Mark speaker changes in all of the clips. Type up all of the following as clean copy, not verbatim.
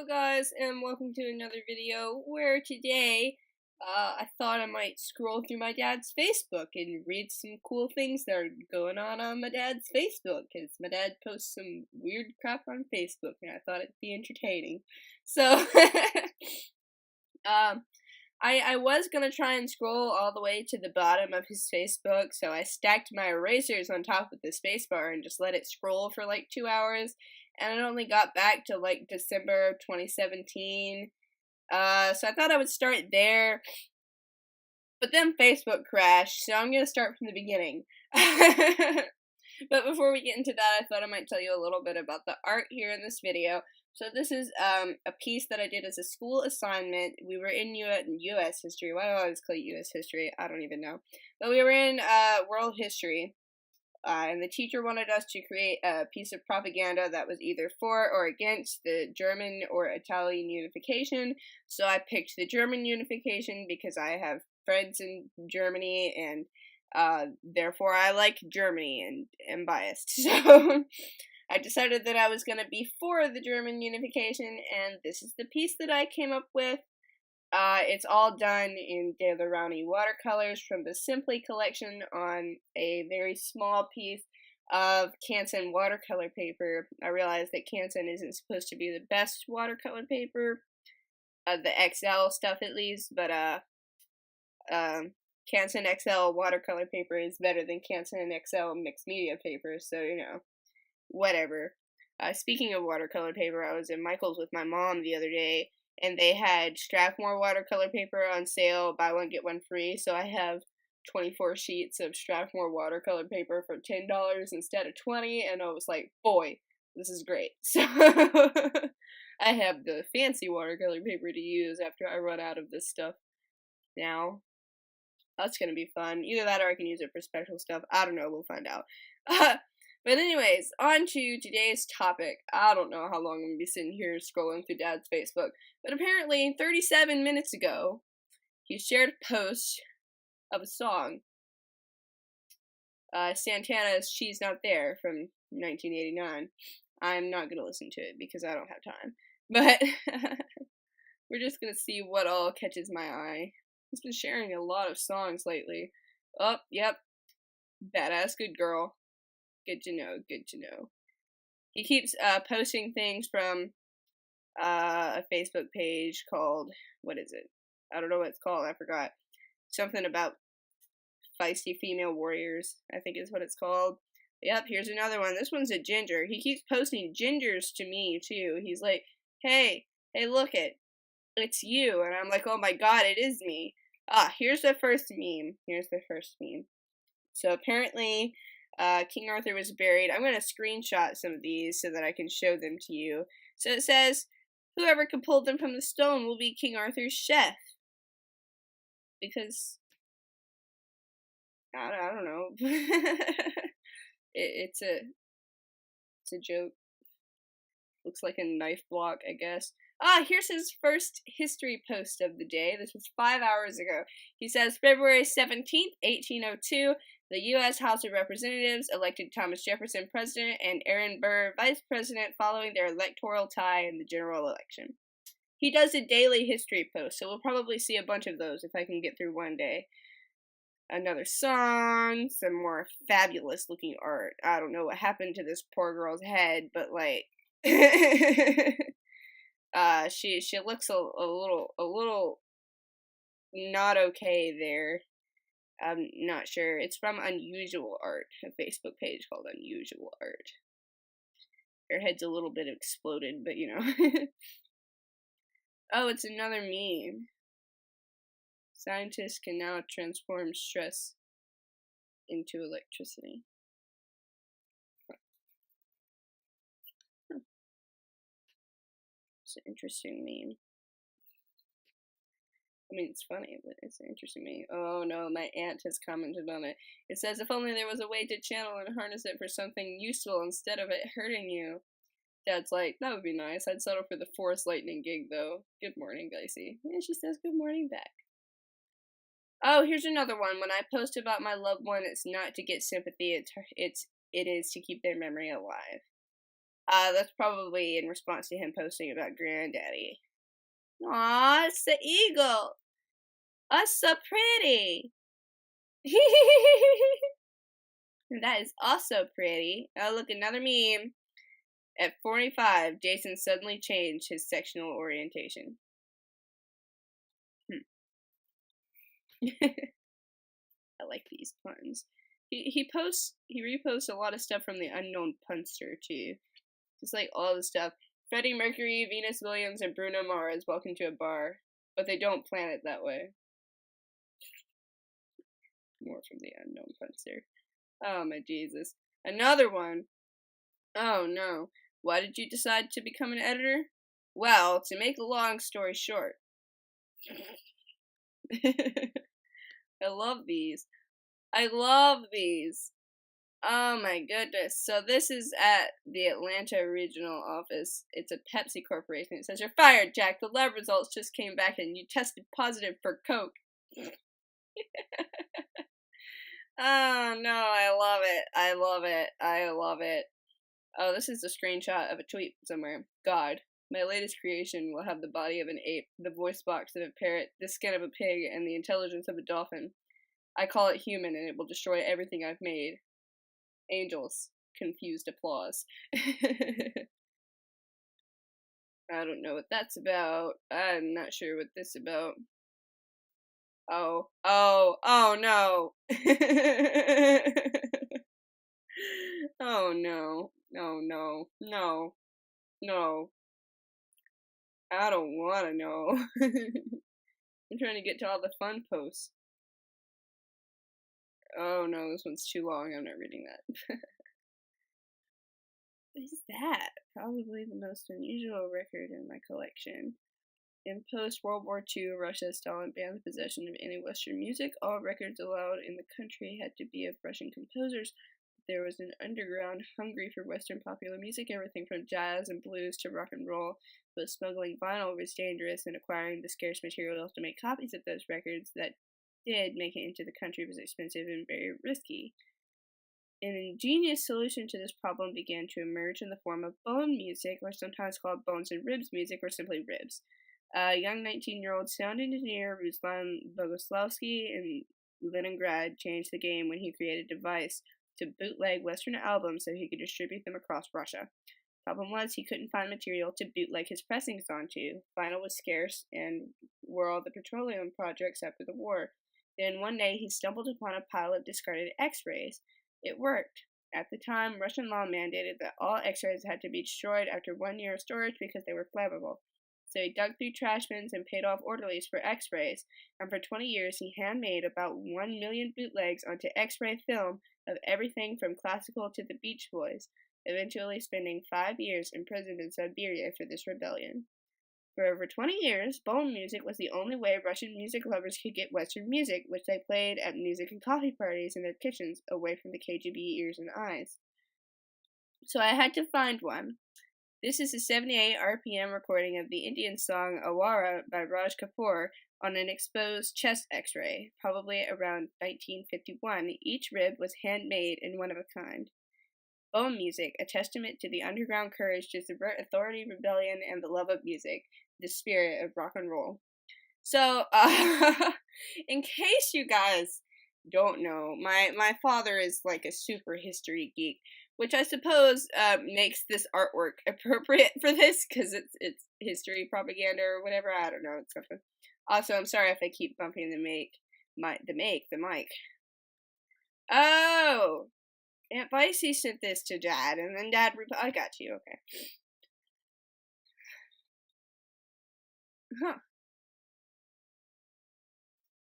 Speaker 1: Hello guys, and welcome to another video where today I thought I might scroll through my dad's Facebook and read some cool things that are going on my dad's Facebook, because my dad posts some weird crap on Facebook and I thought it'd be entertaining. So I was gonna try and scroll all the way to the bottom of his Facebook, so I stacked my erasers on top of the spacebar and just let it scroll for like 2 hours, and it only got back to like December 2017. So I thought I would start there, but then Facebook crashed, so I'm gonna start from the beginning. But before we get into that, I thought I might tell you a little bit about the art here in this video. So this is a piece that I did as a school assignment. We were in U.S. history. Why do I always call it U.S. history? I don't even know. But we were in world history. And the teacher wanted us to create a piece of propaganda that was either for or against the German or Italian unification. So I picked the German unification because I have friends in Germany, and therefore I like Germany and am biased. So I decided that I was going to be for the German unification, and this is the piece that I came up with. It's all done in De La Rowney watercolors from the Simply collection on a very small piece of Canson watercolor paper. I realized that Canson isn't supposed to be the best watercolor paper, the XL stuff at least, but Canson XL watercolor paper is better than Canson XL mixed media paper, so you know, whatever. Speaking of watercolor paper, I was in Michael's with my mom the other day, and they had Strathmore watercolor paper on sale, buy one get one free, so I have 24 sheets of Strathmore watercolor paper for $10 instead of $20, and I was like, boy, this is great. So I have the fancy watercolor paper to use after I run out of this stuff now. That's gonna be fun. Either that or I can use it for special stuff. I don't know, we'll find out. But anyways, on to today's topic. I don't know how long I'm going to be sitting here scrolling through Dad's Facebook, but apparently 37 minutes ago, he shared a post of a song. Santana's She's Not There from 1989. I'm not going to listen to it because I don't have time. But we're just going to see what all catches my eye. He's been sharing a lot of songs lately. Oh, yep. Badass Good Girl. Good to know, good to know. He keeps posting things from a Facebook page called, what is it? I don't know what it's called, I forgot. Something about feisty female warriors, I think is what it's called. Yep, here's another one. This one's a ginger. He keeps posting gingers to me, too. He's like, hey, look it's you. And I'm like, oh my god, it is me. Here's the first meme. So apparently, King Arthur was buried. I'm going to screenshot some of these so that I can show them to you. So it says, whoever can pull them from the stone will be King Arthur's chef. Because, I don't know. It's a joke. Looks like a knife block, I guess. Here's his first history post of the day. This was 5 hours ago. He says, February 17th, 1802, the U.S. House of Representatives elected Thomas Jefferson president and Aaron Burr vice president following their electoral tie in the general election. He does a daily history post, so we'll probably see a bunch of those if I can get through one day. Another song, some more fabulous looking art. I don't know what happened to this poor girl's head, but like... she looks a little not okay there. I'm not sure. It's from Unusual Art, a Facebook page called Unusual Art. Her head's a little bit exploded, but you know. Oh, it's another meme. Scientists can now transform stress into electricity. It's an interesting meme. I mean, it's funny, but it's an interesting meme. Oh no, my aunt has commented on it. It says, if only there was a way to channel and harness it for something useful instead of it hurting you. Dad's like, that would be nice. I'd settle for the Forest Lightning gig, though. Good morning, Dicey. And she says, good morning back. Oh, here's another one. When I post about my loved one, it's not to get sympathy. It is to keep their memory alive. That's probably in response to him posting about Granddaddy. Aw, it's the eagle. Us so pretty. That is also pretty. Oh, look, another meme. At 45, Jason suddenly changed his sexual orientation. I like these puns. He reposts a lot of stuff from the unknown punster too. Just like all the stuff. Freddie Mercury, Venus Williams, and Bruno Mars walk into a bar, but they don't plan it that way. More from the unknown punster. Oh my Jesus. Another one. Oh no. Why did you decide to become an editor? Well, to make a long story short. I love these. I love these. Oh my goodness. So this is at the Atlanta regional office. It's a Pepsi corporation. It says, "You're fired, Jack. The lab results just came back and you tested positive for Coke." Oh no, I love it. I love it. I love it. Oh, this is a screenshot of a tweet somewhere. God, my latest creation will have the body of an ape, the voice box of a parrot, the skin of a pig, and the intelligence of a dolphin. I call it human, and it will destroy everything I've made. Angels. Confused applause. I don't know what that's about. I'm not sure what this is about. Oh no. Oh no. No. I don't want to know. I'm trying to get to all the fun posts. Oh no, this one's too long. I'm not reading that. What is that? Probably the most unusual record in my collection. In post-World War II, Russia, Stalin banned the possession of any Western music. All records allowed in the country had to be of Russian composers. There was an underground hungry for Western popular music, everything from jazz and blues to rock and roll. But smuggling vinyl was dangerous, and acquiring the scarce materials to make copies of those records that did make it into the country was expensive and very risky. An ingenious solution to this problem began to emerge in the form of bone music, or sometimes called bones and ribs music, or simply ribs. A young 19-year-old sound engineer, Ruslan Bogoslavsky, in Leningrad changed the game when he created a device to bootleg Western albums so he could distribute them across Russia. Problem was, he couldn't find material to bootleg his pressings onto. Vinyl was scarce, and were all the petroleum projects after the war. Then one day he stumbled upon a pile of discarded X-rays. It worked. At the time, Russian law mandated that all X-rays had to be destroyed after 1 year of storage because they were flammable. So he dug through trash bins and paid off orderlies for X-rays, and for 20 years he handmade about 1 million bootlegs onto X-ray film of everything from classical to the Beach Boys, eventually spending 5 years imprisoned in Siberia for this rebellion. For over 20 years, bone music was the only way Russian music lovers could get Western music, which they played at music and coffee parties in their kitchens, away from the KGB ears and eyes. So I had to find one. This is a 78 RPM recording of the Indian song Awara by Raj Kapoor on an exposed chest x-ray, probably around 1951. Each rib was handmade and one of a kind. Bone music, a testament to the underground courage to subvert authority, rebellion, and the love of music, the spirit of rock and roll. So, in case you guys don't know, my father is like a super history geek, which I suppose makes this artwork appropriate for this, because it's history propaganda or whatever. I don't know. It's something. Also, I'm sorry if I keep bumping the mic. Oh, Aunt Vicey sent this to Dad, and then Dad I got you. Okay. Huh.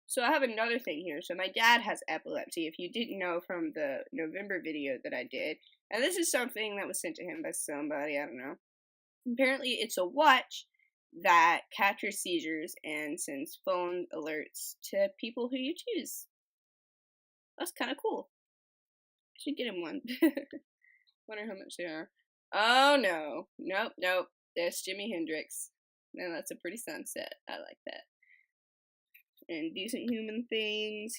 Speaker 1: So I have another thing here. So my dad has epilepsy, if you didn't know from the November video that I did. And this is something that was sent to him by somebody, I don't know. Apparently it's a watch that captures seizures and sends phone alerts to people who you choose. That's kind of cool. I should get him one. Wonder how much they are. Oh no. Nope. There's Jimi Hendrix. And that's a pretty sunset. I like that. And Decent Human Things.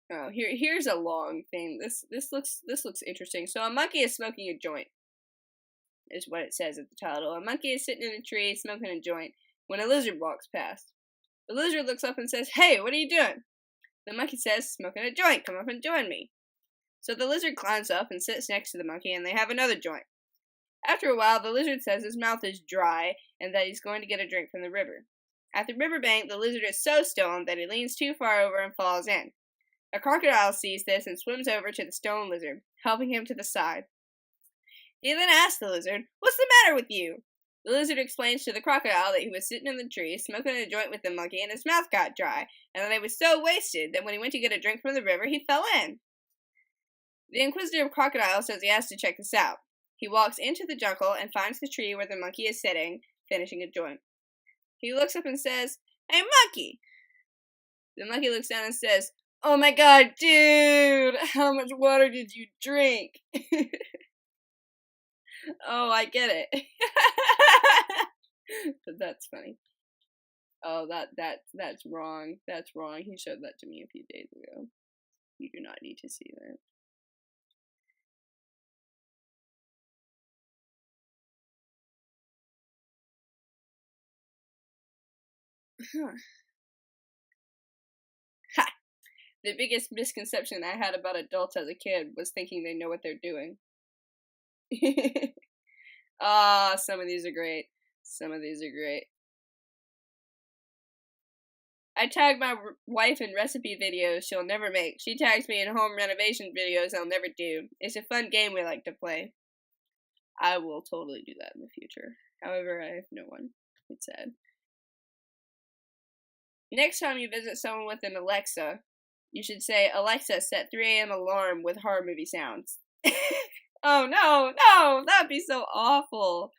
Speaker 1: Oh, here's a long thing. This looks interesting. So a monkey is smoking a joint, is what it says at the title. A monkey is sitting in a tree smoking a joint when a lizard walks past. The lizard looks up and says, "Hey, what are you doing?" The monkey says, "Smoking a joint. Come up and join me." So the lizard climbs up and sits next to the monkey, and they have another joint. After a while, the lizard says his mouth is dry and that he's going to get a drink from the river. At the riverbank, the lizard is so stoned that he leans too far over and falls in. A crocodile sees this and swims over to the stone lizard, helping him to the side. He then asks the lizard, "What's the matter with you?" The lizard explains to the crocodile that he was sitting in the tree, smoking a joint with the monkey, and his mouth got dry, and that he was so wasted that when he went to get a drink from the river, he fell in. The inquisitive crocodile says he has to check this out. He walks into the jungle and finds the tree where the monkey is sitting, finishing a joint. He looks up and says, "Hey, monkey!" The monkey looks down and says, "Oh my god, dude! How much water did you drink?" Oh, I get it. But that's funny. Oh, that's wrong. That's wrong. He showed that to me a few days ago. You do not need to see that. Huh. Ha! The biggest misconception I had about adults as a kid was thinking they know what they're doing. Ah, some of these are great. Some of these are great. I tag my wife in recipe videos she'll never make. She tags me in home renovation videos I'll never do. It's a fun game we like to play. I will totally do that in the future. However, I have no one. It's sad. Next time you visit someone with an Alexa, you should say, "Alexa, set 3 a.m. alarm with horror movie sounds." Oh, no, that'd be so awful.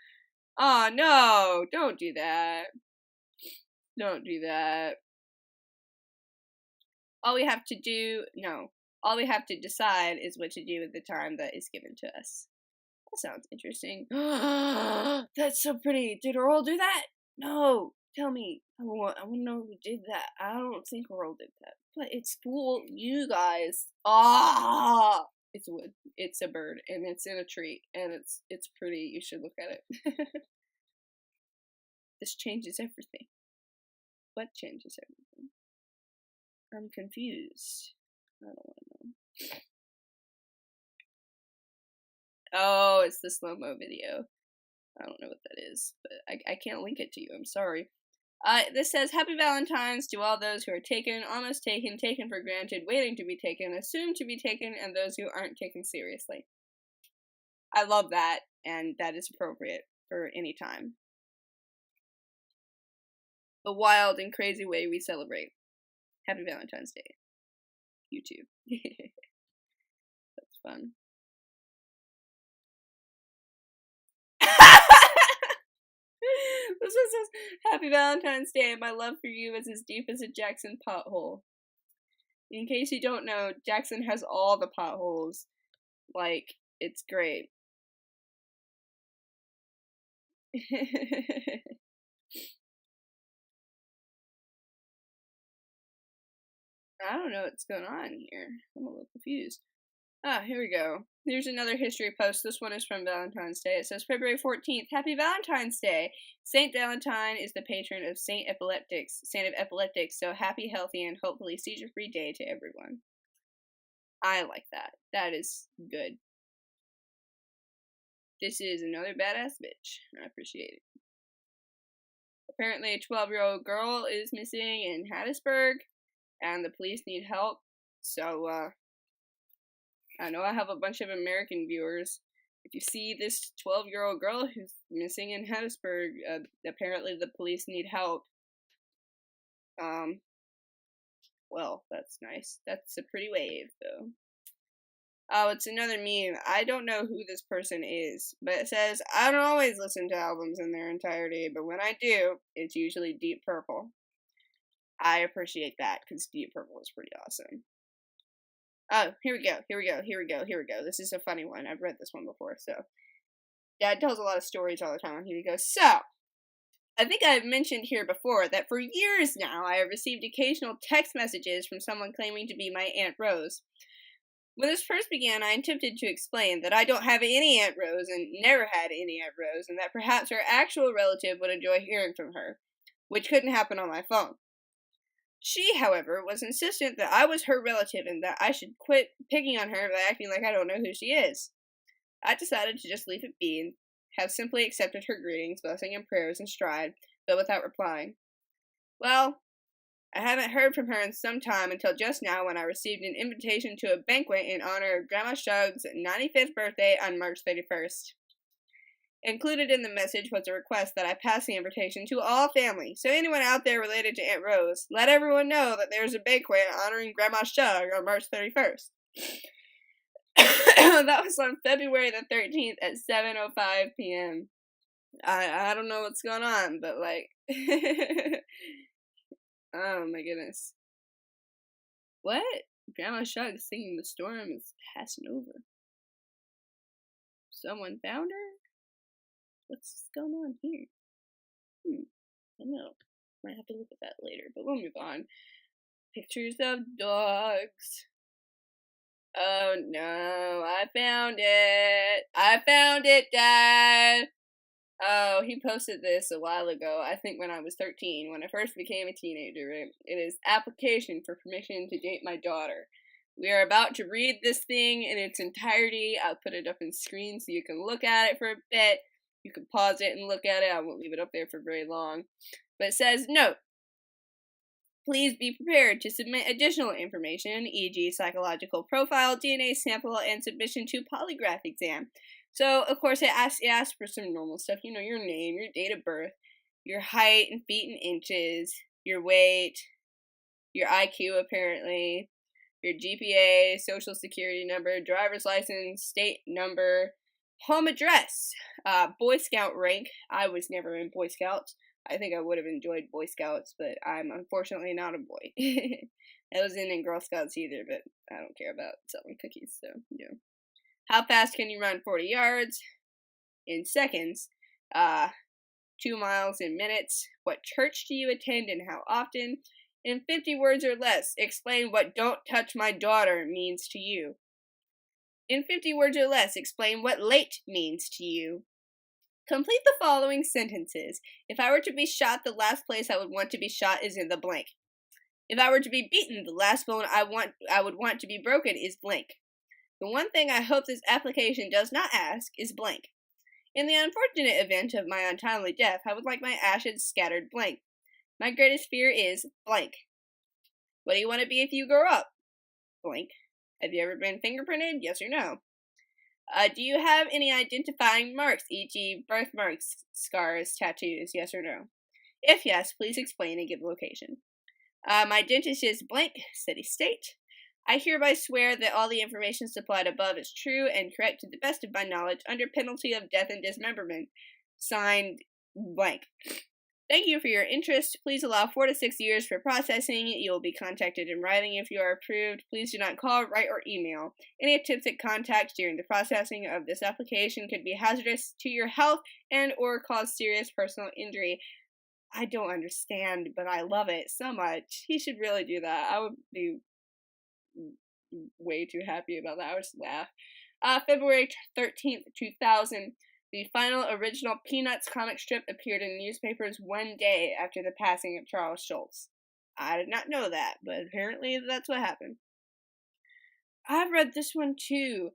Speaker 1: Oh, no, don't do that. Don't do that. All we have to decide is what to do with the time that is given to us. That sounds interesting. That's so pretty. Did Earl do that? No. Tell me. I want to know who did that. I don't think Earl did that. But it's cool. You guys. Ah! It's wood. It's a bird. And it's in a tree. And it's pretty. You should look at it. This changes everything. What changes everything? I'm confused. I don't want to know. Oh, it's the slow-mo video. I don't know what that is, but I can't link it to you. I'm sorry. This says, "Happy Valentine's to all those who are taken, almost taken, taken for granted, waiting to be taken, assumed to be taken, and those who aren't taken seriously." I love that, and that is appropriate for any time. The wild and crazy way we celebrate. Happy Valentine's Day. YouTube. That's fun. This one says, "Happy Valentine's Day. My love for you is as deep as a Jackson pothole." In case you don't know, Jackson has all the potholes. Like, it's great. I don't know what's going on here. I'm a little confused. Ah, here we go. Here's another history post. This one is from Valentine's Day. It says, "February 14th, Happy Valentine's Day. Saint Valentine is the patron of saint of epileptics, so happy, healthy, and hopefully seizure-free day to everyone." I like that. That is good. This is another badass bitch. I appreciate it. Apparently a 12-year-old girl is missing in Hattiesburg, and the police need help. So, I know I have a bunch of American viewers. If you see this 12-year-old girl who's missing in Hattiesburg, apparently the police need help. Well, that's nice. That's a pretty wave, though. Oh, it's another meme. I don't know who this person is, but it says, "I don't always listen to albums in their entirety, but when I do, it's usually Deep Purple." I appreciate that, because Deep Purple is pretty awesome. Oh, here we go. This is a funny one. I've read this one before, so. Dad tells a lot of stories all the time. Here we go. "So, I think I've mentioned here before that for years now I have received occasional text messages from someone claiming to be my Aunt Rose. When this first began, I attempted to explain that I don't have any Aunt Rose and never had any Aunt Rose, and that perhaps her actual relative would enjoy hearing from her, which couldn't happen on my phone. She, however, was insistent that I was her relative and that I should quit picking on her by acting like I don't know who she is. I decided to just leave it be and have simply accepted her greetings, blessing, and prayers in stride, but without replying. Well, I haven't heard from her in some time until just now when I received an invitation to a banquet in honor of Grandma Shug's 95th birthday on March 31st. Included in the message was a request that I pass the invitation to all family, so anyone out there related to Aunt Rose, let everyone know that there's a banquet honoring Grandma Shug on March 31st. That was on February the 13th at 7:05 p.m. I don't know what's going on, but like... Oh my goodness. What? Grandma Shug singing the storm is passing over. Someone found her? What's going on here? I don't know. Might have to look at that later, but we'll move on. Pictures of dogs. Oh no, I found it. I found it, Dad. Oh, he posted this a while ago, I think when I was 13, when I first became a teenager. It is application for permission to date my daughter. We are about to read this thing in its entirety. I'll put it up on screen so you can look at it for a bit. You can pause it and look at it. I won't leave it up there for very long. But it says, note, please be prepared to submit additional information, e.g. psychological profile, DNA sample, and submission to polygraph exam. So, of course, it asks for some normal stuff. You know, your name, your date of birth, your height in feet and inches, your weight, your IQ, apparently, your GPA, social security number, driver's license, state number, home address, Boy Scout rank. I was never in Boy Scouts. I think I would have enjoyed Boy Scouts, but I'm unfortunately not a boy. I wasn't in Girl Scouts either, but I don't care about selling cookies, so, you know. How fast can you run 40 yards? In seconds. 2 miles in minutes. What church do you attend and how often? In 50 words or less, explain what "don't touch my daughter" means to you. In 50 words or less, explain what "late" means to you. Complete the following sentences. If I were to be shot, the last place I would want to be shot is in the blank. If I were to be beaten, the last bone I would want to be broken is blank. The one thing I hope this application does not ask is blank. In the unfortunate event of my untimely death, I would like my ashes scattered blank. My greatest fear is blank. What do you want to be if you grow up? Blank. Have you ever been fingerprinted? Yes or no? Do you have any identifying marks, e.g. birthmarks, scars, tattoos? Yes or no? If yes, please explain and give location. My dentist is blank, city, state. I hereby swear that all the information supplied above is true and correct to the best of my knowledge under penalty of death and dismemberment. Signed, blank. Thank you for your interest. Please allow 4 to 6 years for processing. You will be contacted in writing if you are approved. Please do not call, write, or email. Any attempts at contact during the processing of this application could be hazardous to your health and or cause serious personal injury. I don't understand, but I love it so much. He should really do that. I would be way too happy about that. I would just laugh. February 13th, 2000. The final original Peanuts comic strip appeared in newspapers one day after the passing of Charles Schulz. I did not know that, but apparently that's what happened. I've read this one too.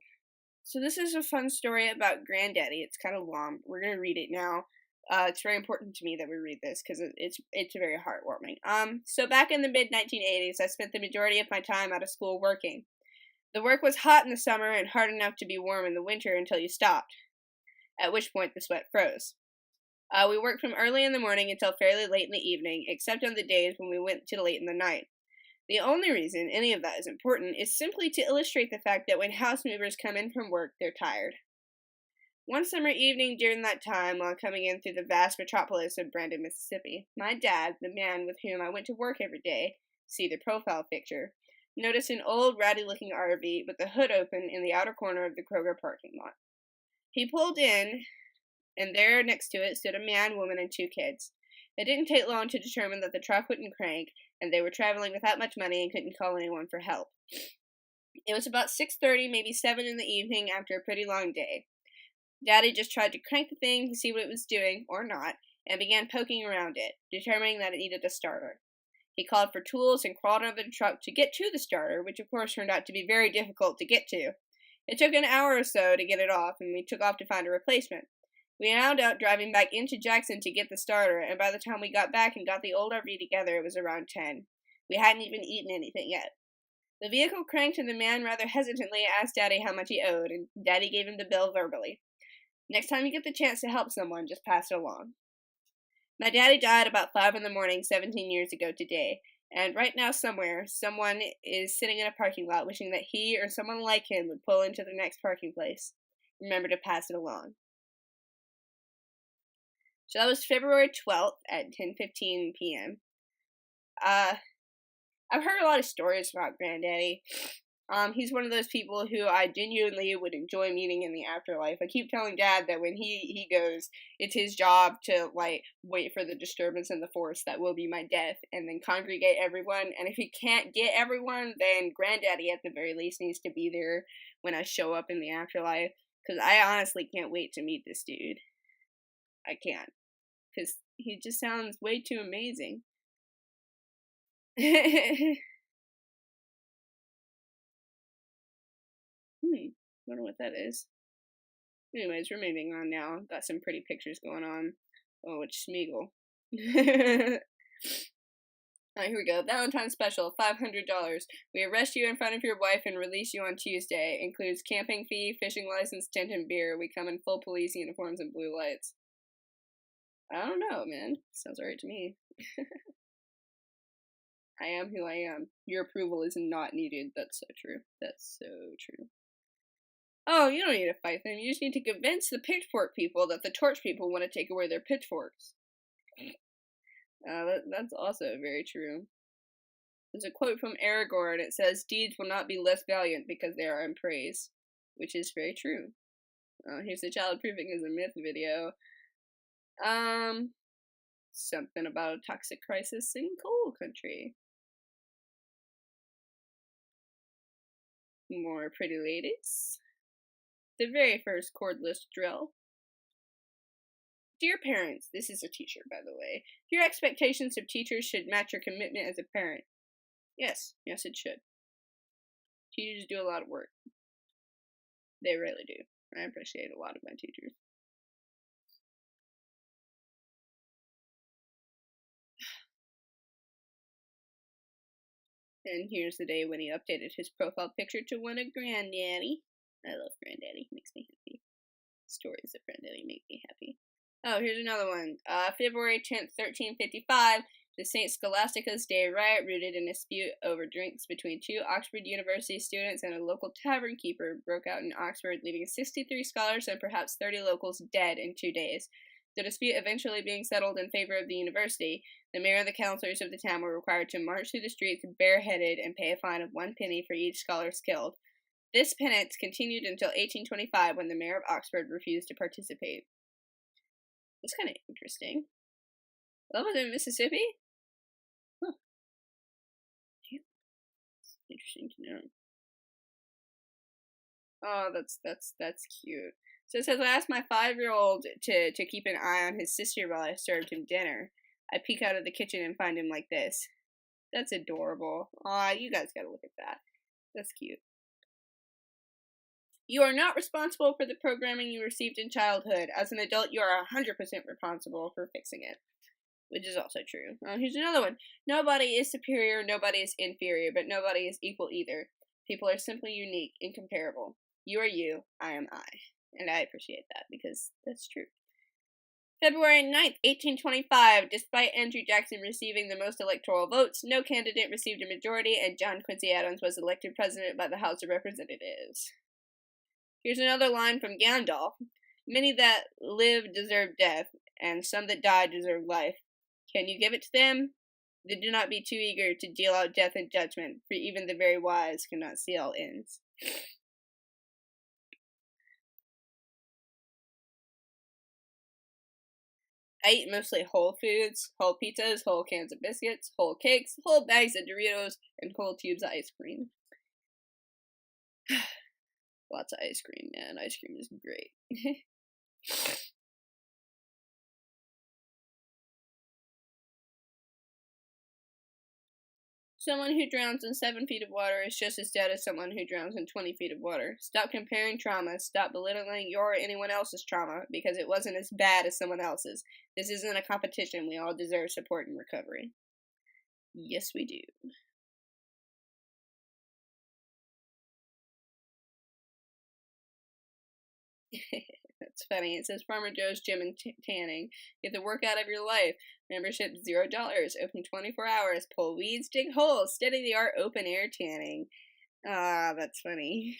Speaker 1: So this is a fun story about Granddaddy. It's kind of long. We're going to read it now. It's very important to me that we read this because it's very heartwarming. So back in the mid-1980s, I spent the majority of my time out of school working. The work was hot in the summer and hard enough to be warm in the winter until you stopped, at which point the sweat froze. We worked from early in the morning until fairly late in the evening, except on the days when we went till late in the night. The only reason any of that is important is simply to illustrate the fact that when house movers come in from work, they're tired. One summer evening during that time, while coming in through the vast metropolis of Brandon, Mississippi, my dad, the man with whom I went to work every day, see the profile picture, noticed an old, ratty-looking RV with the hood open in the outer corner of the Kroger parking lot. He pulled in, and there next to it stood a man, woman, and 2 kids. It didn't take long to determine that the truck wouldn't crank, and they were traveling without much money and couldn't call anyone for help. It was about 6:30, maybe 7 in the evening after a pretty long day. Daddy just tried to crank the thing to see what it was doing, or not, and began poking around it, determining that it needed a starter. He called for tools and crawled under the truck to get to the starter, which of course turned out to be very difficult to get to. It took an hour or so to get it off, and we took off to find a replacement. We wound up driving back into Jackson to get the starter, and by the time we got back and got the old RV together, it was around 10. We hadn't even eaten anything yet. The vehicle cranked, and the man rather hesitantly asked Daddy how much he owed, and Daddy gave him the bill verbally. Next time you get the chance to help someone, just pass it along. My daddy died about 5 in the morning 17 years ago today, and right now somewhere, someone is sitting in a parking lot wishing that he or someone like him would pull into the next parking place. Remember to pass it along. So that was February 12th at 10:15 p.m. I've heard a lot of stories about Granddaddy. He's one of those people who I genuinely would enjoy meeting in the afterlife. I keep telling Dad that when he goes, it's his job to, wait for the disturbance in the force that will be my death, and then congregate everyone, and if he can't get everyone, then Granddaddy at the very least needs to be there when I show up in the afterlife, because I honestly can't wait to meet this dude. I can't, because he just sounds way too amazing. Wonder what that is. Anyways, we're moving on now. Got some pretty pictures going on. Oh, it's Smeagol. Alright, here we go. Valentine's special, $500. We arrest you in front of your wife and release you on Tuesday. Includes camping fee, fishing license, tent, and beer. We come in full police uniforms and blue lights. I don't know, man. Sounds alright to me. I am who I am. Your approval is not needed. That's so true. That's so true. Oh, you don't need to fight them. You just need to convince the pitchfork people that the torch people want to take away their pitchforks. That's also very true. There's a quote from Aragorn. It says, "Deeds will not be less valiant because they are in praise," which is very true. Here's the child proving is a myth video. Something about a toxic crisis in coal country. More pretty ladies. The very first cordless drill. Dear parents, this is a t-shirt, by the way. Your expectations of teachers should match your commitment as a parent. Yes, it should. Teachers do a lot of work. They really do. I appreciate a lot of my teachers. And here's the day when he updated his profile picture to one of Granddaddy. I love Granddaddy. Makes me happy. Stories of Granddaddy make me happy. Oh, here's another one. February 10th, 1355, the St. Scholastica's Day riot rooted in a dispute over drinks between two Oxford University students and a local tavern keeper broke out in Oxford, leaving 63 scholars and perhaps 30 locals dead in 2 days. The dispute eventually being settled in favor of the university, the mayor and the councillors of the town were required to march through the streets bareheaded and pay a fine of 1 penny for each scholar killed. This penance continued until 1825 when the mayor of Oxford refused to participate. That's kind of interesting. That was in Mississippi? Huh. Yeah. Interesting to know. Oh, that's cute. So it says, I asked my 5-year-old to keep an eye on his sister while I served him dinner. I peek out of the kitchen and find him like this. That's adorable. Aw, you guys gotta look at that. That's cute. You are not responsible for the programming you received in childhood. As an adult, you are 100% responsible for fixing it. Which is also true. Here's another one. Nobody is superior, nobody is inferior, but nobody is equal either. People are simply unique, incomparable. You are you, I am I. And I appreciate that, because that's true. February 9th, 1825, despite Andrew Jackson receiving the most electoral votes, no candidate received a majority, and John Quincy Adams was elected president by the House of Representatives. Here's another line from Gandalf. Many that live deserve death, and some that die deserve life. Can you give it to them? Then do not be too eager to deal out death and judgment, for even the very wise cannot see all ends. I eat mostly whole foods, whole pizzas, whole cans of biscuits, whole cakes, whole bags of Doritos, and whole tubes of ice cream. Lots of ice cream, man. Ice cream is great. Someone who drowns in 7 feet of water is just as dead as someone who drowns in 20 feet of water. Stop comparing traumas. Stop belittling your or anyone else's trauma because it wasn't as bad as someone else's. This isn't a competition. We all deserve support and recovery. Yes, we do. That's funny. It says Farmer Joe's Gym and Tanning. Get the workout of your life. Membership $0. Open 24 hours. Pull weeds, dig holes. State-of-the-art open air tanning. Ah, that's funny.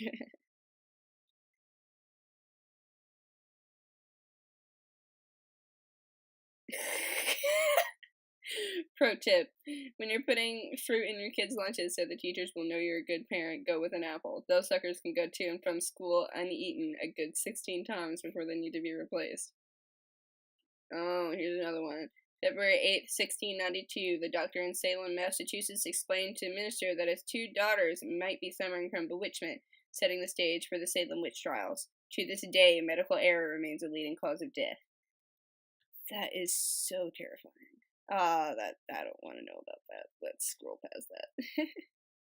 Speaker 1: Pro tip: when you're putting fruit in your kids' lunches so the teachers will know you're a good parent, go with an apple. Those suckers can go to and from school uneaten a good 16 times before they need to be replaced. Oh, here's another one. February 8th, 1692, the doctor in Salem, Massachusetts explained to a minister that his 2 daughters might be suffering from bewitchment, setting the stage for the Salem witch trials. To this day, medical error remains a leading cause of death. That is so terrifying. That I don't want to know about that. Let's scroll past that.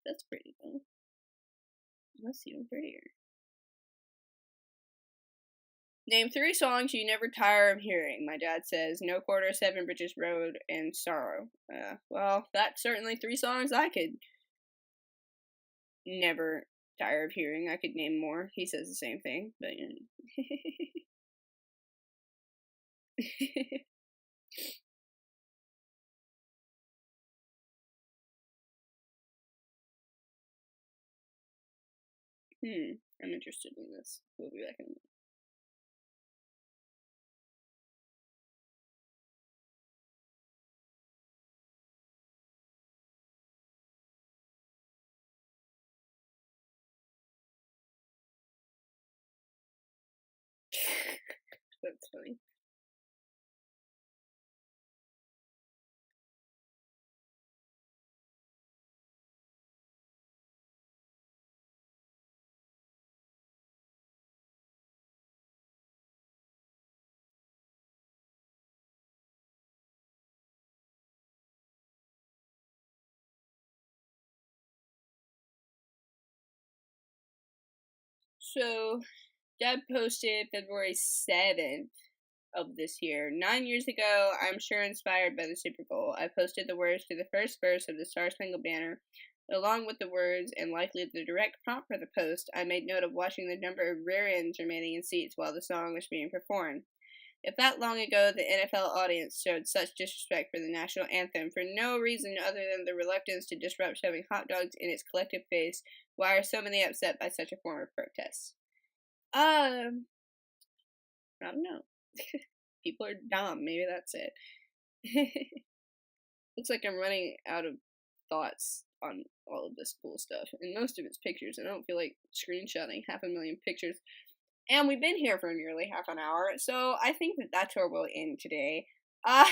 Speaker 1: That's pretty though. That's even prettier. Name 3 songs you never tire of hearing. My dad says No Quarter, 7 Bridges Road, and Sorrow. Well, that's certainly 3 songs I could never tire of hearing. I could name more. He says the same thing, but I'm interested in this. We'll be back in a minute. That's funny. So, Dad posted February 7th of this year. 9 years ago, I'm sure inspired by the Super Bowl, I posted the words to the first verse of the Star Spangled Banner. Along with the words and likely the direct prompt for the post, I made note of watching the number of rear ends remaining in seats while the song was being performed. If that long ago the NFL audience showed such disrespect for the national anthem for no reason other than the reluctance to disrupt shoving hot dogs in its collective face, why are so many upset by such a form of protest? I don't know. People are dumb. Maybe that's it. Looks like I'm running out of thoughts on all of this cool stuff, and most of it's pictures, and I don't feel like screenshotting 500,000 pictures. And we've been here for nearly half an hour, so I think that that's where we'll end today. I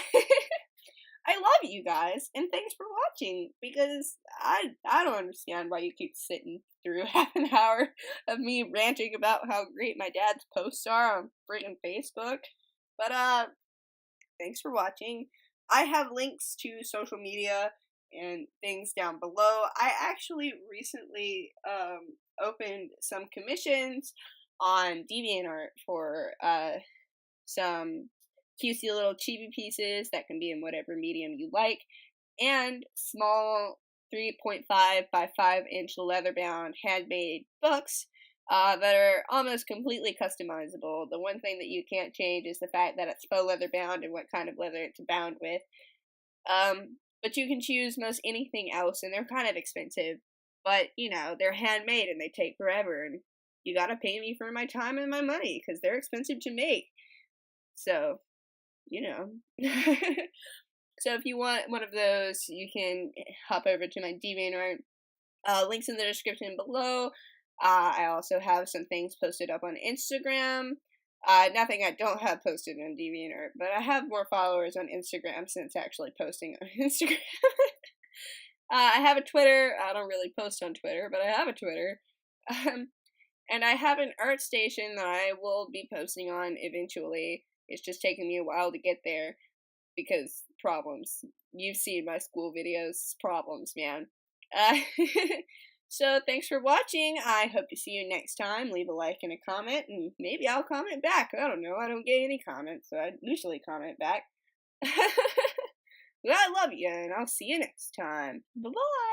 Speaker 1: love you guys, and thanks for watching, because I don't understand why you keep sitting through half an hour of me ranting about how great my dad's posts are on friggin' Facebook. But, thanks for watching. I have links to social media and things down below. I actually recently, opened some commissions on DeviantArt for, some cutesy little chibi pieces that can be in whatever medium you like, and small 3.5 by 5 inch leather bound handmade books that are almost completely customizable. The one thing that you can't change is the fact that it's faux leather bound and what kind of leather it's bound with. But you can choose most anything else, and they're kind of expensive, but you know, they're handmade and they take forever, and you gotta pay me for my time and my money because they're expensive to make. So, you know. So if you want one of those, you can hop over to my DeviantArt. Links in the description below. I also have some things posted up on Instagram. Nothing I don't have posted on DeviantArt, but I have more followers on Instagram since actually posting on Instagram. I have a Twitter. I don't really post on Twitter, but I have a Twitter. And I have an art station that I will be posting on eventually. It's just taking me a while to get there because problems. You've seen my school videos. Problems, man. So thanks for watching. I hope to see you next time. Leave a like and a comment, and maybe I'll comment back. I don't know. I don't get any comments, so I usually comment back. But I love you, and I'll see you next time. Bye-bye.